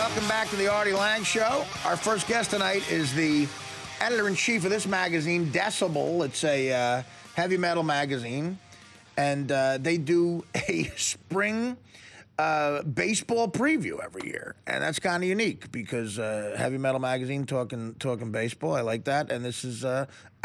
Welcome back to the Artie Lange Show. Our first guest tonight is the editor-in-chief of this magazine, Decibel. It's a heavy metal magazine, and they do a spring baseball preview every year, and that's kind of unique because heavy metal magazine talking baseball. I like that, and this is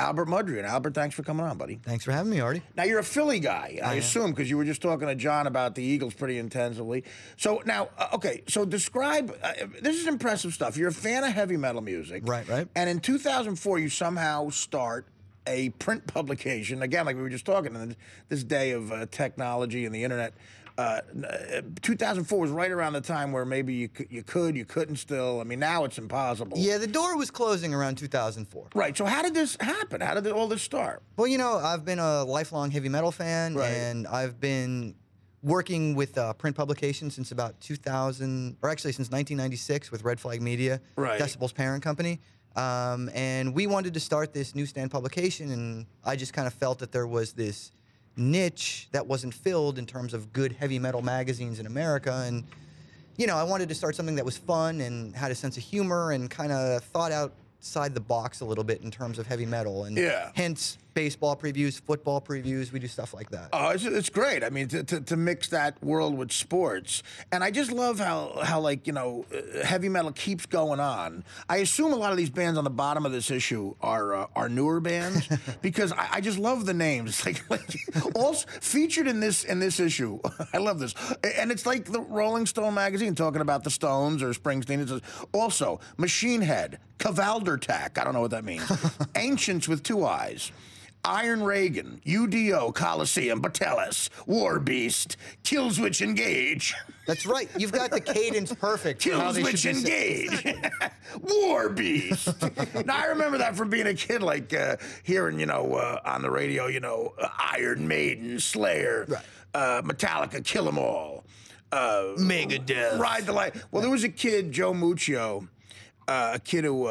Albert Mudrian. Albert, thanks for coming on, buddy. Thanks for having me, Artie. Now, you're a Philly guy, I assume, because you were just talking to John about the Eagles pretty intensively. So now, okay, so describe, this is impressive stuff. You're a fan of heavy metal music. Right. And in 2004, you somehow start a print publication, again, like we were just talking, in this day of technology and the internet. 2004 was right around the time where maybe you couldn't still. I mean, now it's impossible. Yeah, the door was closing around 2004. Right. So how did this happen? How did all this start? Well, you know, I've been a lifelong heavy metal fan, and I've been working with print publications since about 2000, or actually since 1996 with Red Flag Media, Decibel's parent company. And we wanted to start this newsstand publication, and I just kind of felt that there was this niche that wasn't filled in terms of good heavy metal magazines in America. And, you know, I wanted to start something that was fun and had a sense of humor and kind of thought outside the box a little bit in terms of heavy metal. And hence baseball previews, football previews, we do stuff like that. Oh, it's great. I mean, to mix that world with sports. And I just love how like, you know, heavy metal keeps going on. I assume a lot of these bands on the bottom of this issue are newer bands because I just love the names. It's like also featured in this issue. I love this. And it's like the Rolling Stone magazine talking about the Stones or Springsteen. It says also Machine Head, Cavaldertack, I don't know what that means. Ancients with Two Eyes, Iron Reagan, UDO, Coliseum, Batellus, War Beast, Killswitch Engage. That's right. You've got the cadence perfect. Killswitch Engage. War Beast. Now, I remember that from being a kid, like hearing, you know, on the radio, you know, Iron Maiden, Slayer, Metallica, Kill 'Em All. Megadeth. Ride the Light. Well, there was a kid, Joe Muccio, a kid who,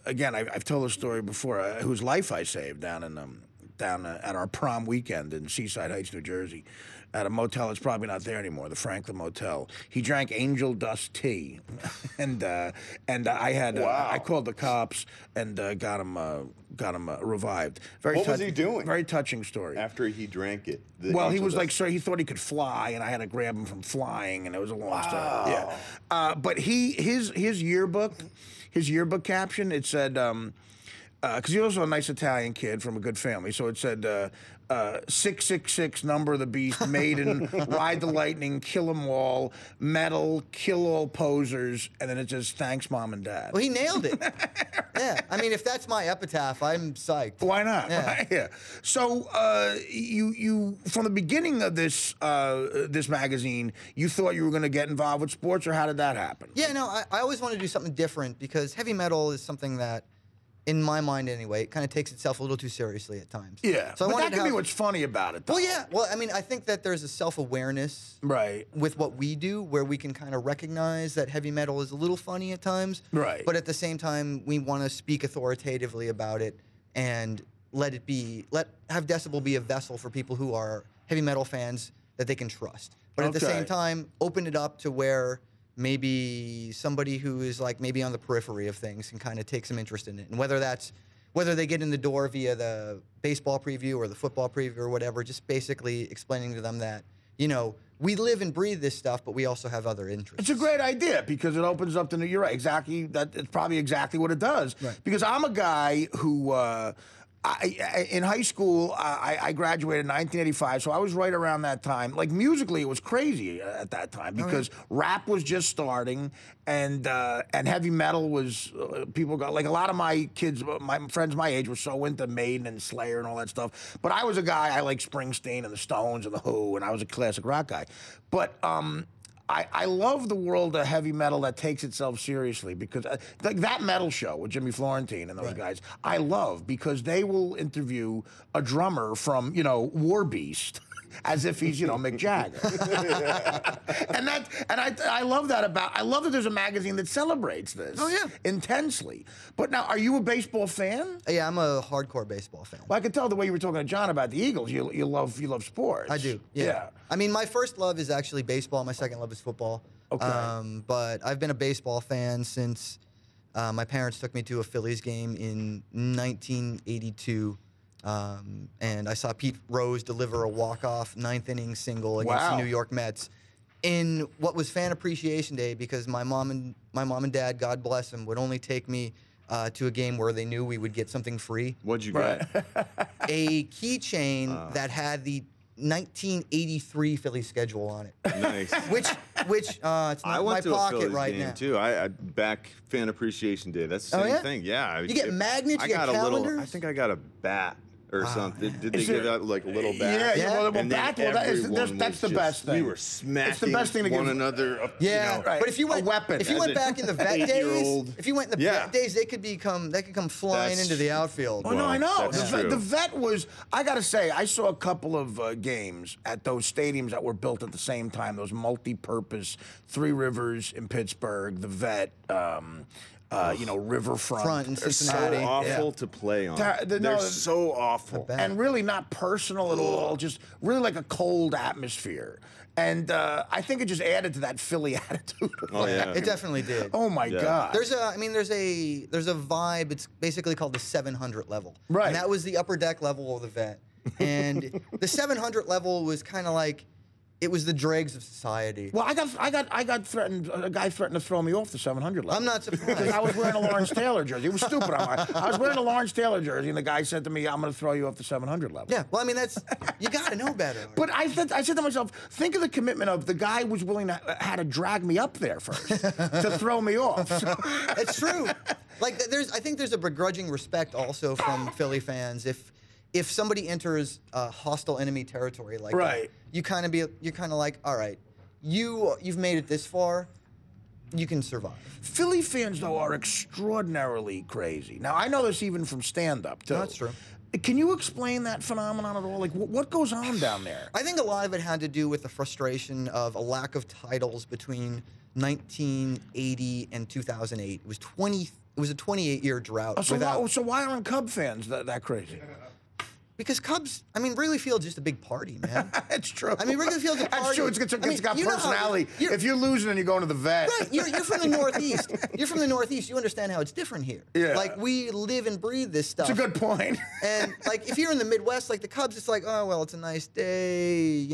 again, I've told this story before, whose life I saved down at our prom weekend in Seaside Heights, New Jersey, at a motel that's probably not there anymore, the Franklin Motel. He drank angel dust tea, and I had I called the cops and got him revived. What was he doing? Very touching story. After he drank it. Well, he was like, sir, he thought he could fly, and I had to grab him from flying, and it was a long story. Yeah, but his yearbook caption, it said, because he was also a nice Italian kid from a good family, so it said 666, number of the beast, maiden, ride the lightning, kill 'em all, metal, kill all posers, and then it says thanks, mom and dad. Well, he nailed it. Yeah, I mean, if that's my epitaph, I'm psyched. Why not? Yeah. Yeah. So you from the beginning of this this magazine, you thought you were going to get involved with sports, or how did that happen? Yeah, no, I always want to do something different because heavy metal is something that, in my mind anyway, it kind of takes itself a little too seriously at times. Yeah, so but that can be what's funny about it, though. Well, yeah. Well, I mean, I think that there's a self-awareness with what we do where we can kind of recognize that heavy metal is a little funny at times. Right. But at the same time, we want to speak authoritatively about it and have Decibel be a vessel for people who are heavy metal fans that they can trust. But at the same time, open it up to where maybe somebody who is like maybe on the periphery of things can kind of take some interest in it. And whether they get in the door via the baseball preview or the football preview or whatever, just basically explaining to them that, you know, we live and breathe this stuff, but we also have other interests. It's a great idea because it opens up to, you're right, exactly, it's probably exactly what it does. Right. Because I'm a guy who, in high school, I graduated in 1985, so I was right around that time. Like, musically, it was crazy at that time because rap was just starting, and heavy metal was, people got, like, a lot of my kids, my friends my age were so into Maiden and Slayer and all that stuff. But I was a guy, I liked Springsteen and the Stones and the Who, and I was a classic rock guy. But I love the world of heavy metal that takes itself seriously because like that metal show with Jimmy Florentine and those guys, I love because they will interview a drummer from, you know, War Beast as if he's, you know, Mick Jagger. and I love that I love that there's a magazine that celebrates this intensely. But now, are you a baseball fan? Yeah, I'm a hardcore baseball fan. Well, I could tell the way you were talking to John about the Eagles. You love sports. I do. Yeah. I mean, my first love is actually baseball. My second love is football. Okay. But I've been a baseball fan since my parents took me to a Phillies game in 1982. And I saw Pete Rose deliver a walk-off ninth-inning single against the New York Mets in what was Fan Appreciation Day, because my mom and dad, God bless them, would only take me to a game where they knew we would get something free. What'd you get? A keychain that had the 1983 Phillies schedule on it. Nice. Which it's not I in my went to a pocket Phillies right game now. too. I back Fan Appreciation Day. That's the same thing. Yeah. You get magnets, you get calendars? I think I got a bat or something. Did they give out like a little bat? Yeah. Well, And then that's the best thing. We were smashing It's the best thing to one give another. Yeah, right. but if you went, A weapon. if you went back in the vet days, they could come flying into the outfield. Oh, no, I know. That's The vet was, I got to say, I saw a couple of games at those stadiums that were built at the same time, those multi-purpose, Three Rivers in Pittsburgh, the vet, Riverfront. Front in They're Cincinnati. so awful to play on. They're so awful. And really not personal at all, just really like a cold atmosphere. And I think it just added to that Philly attitude. Oh, yeah. It definitely did. Oh, my God. There's a vibe. It's basically called the 700 level. Right. And that was the upper deck level of the vet. And the 700 level was kind of like, it was the dregs of society. Well, I got threatened. A guy threatened to throw me off the 700 level. I'm not surprised. Because I was wearing a Lawrence Taylor jersey. It was stupid. I was wearing a Lawrence Taylor jersey, and the guy said to me, "I'm going to throw you off the 700 level." Yeah. Well, I mean, you got to know better. But I said to myself, think of the commitment of the guy was willing to had to drag me up there first to throw me off. It's true. Like I think there's a begrudging respect also from Philly fans if somebody enters hostile enemy territory like that, you're kind of like, all right, you've made it this far, you can survive. Philly fans though are extraordinarily crazy. Now I know this even from stand-up too. That's true. Can you explain that phenomenon at all? Like, what goes on down there? I think a lot of it had to do with the frustration of a lack of titles between 1980 and 2008. It was a 28-year drought. So why aren't Cub fans that crazy? Because Cubs, I mean, Wrigley Field's just a big party, man. That's true. I mean, Wrigley Field's a party. That's true. It's got personality. If you're losing and you're going to the vet. Right. You're from the Northeast. You're from the Northeast. You understand how it's different here. Yeah. Like, we live and breathe this stuff. It's a good point. And, like, if you're in the Midwest, like the Cubs, it's like, oh, well, it's a nice day.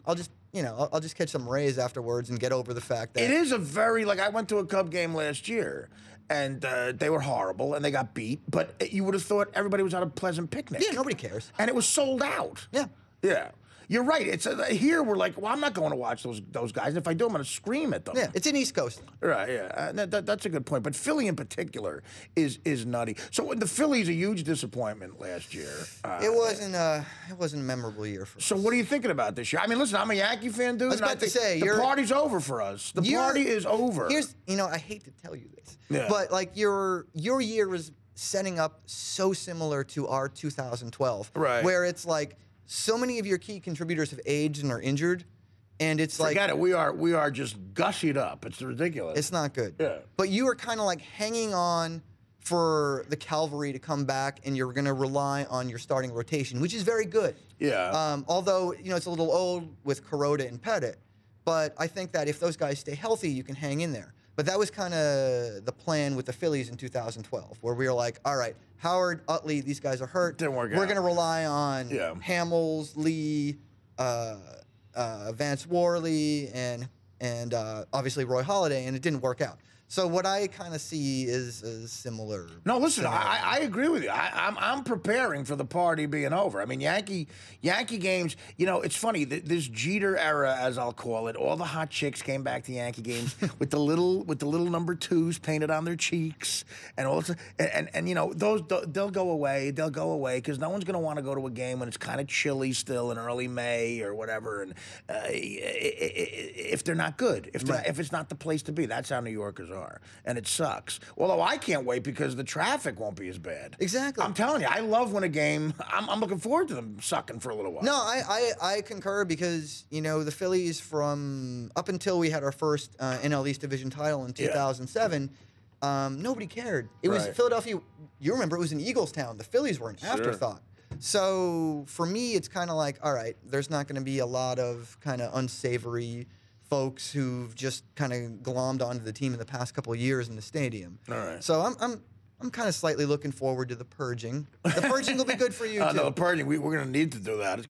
I'll just catch some rays afterwards and get over the fact that. It is a very, I went to a Cub game last year. And they were horrible, and they got beat. But you would have thought everybody was at a pleasant picnic. Yeah, nobody cares. And it was sold out. Yeah. Yeah. You're right. It's here we're like, well, I'm not going to watch those guys. And if I do, I'm going to scream at them. Yeah, it's an East Coast. Right. Yeah. That's a good point. But Philly in particular is nutty. So the Phillies a huge disappointment last year. It wasn't a memorable year for us. So what are you thinking about this year? I mean, listen, I'm a Yankee fan, dude. I was about to say, the party's over for us. The party is over. I hate to tell you this, yeah. but like your year was setting up so similar to our 2012, right? Where it's like so many of your key contributors have aged and are injured, and it's Forget it. We are just gushied up. It's ridiculous. It's not good. Yeah. But you are kind of like hanging on for the cavalry to come back, and you're going to rely on your starting rotation, which is very good. Yeah. Although it's a little old with Kuroda and Pettit, but I think that if those guys stay healthy, you can hang in there. But that was kind of the plan with the Phillies in 2012, where we were like, all right, Howard, Utley, these guys are hurt. Didn't work out. We're going to rely on Hamels, Lee, Vance Worley, and obviously Roy Halladay, and it didn't work out. So what I kind of see is a similar. No, listen, I agree with you. I'm preparing for the party being over. I mean, Yankee games. It's funny this Jeter era, as I'll call it. All the hot chicks came back to Yankee games with the little number 2s painted on their cheeks, and also and those they'll go away. They'll go away because no one's going to want to go to a game when it's kind of chilly still in early May or whatever. And if they're not good, if it's not the place to be, that's how New Yorkers are. And it sucks. Although I can't wait because the traffic won't be as bad. Exactly. I'm telling you, I love when a game. I'm looking forward to them sucking for a little while. No, I concur because the Phillies from up until we had our first NL East division title in 2007, nobody cared. It was Philadelphia. You remember it was in Eaglestown. The Phillies were an afterthought. So for me, it's kind of like, all right, there's not going to be a lot of kind of unsavory folks who've just kind of glommed onto the team in the past couple of years in the stadium. All right. So I'm kind of slightly looking forward to the purging. The purging will be good for you too. No, the purging. We're going to need to do that.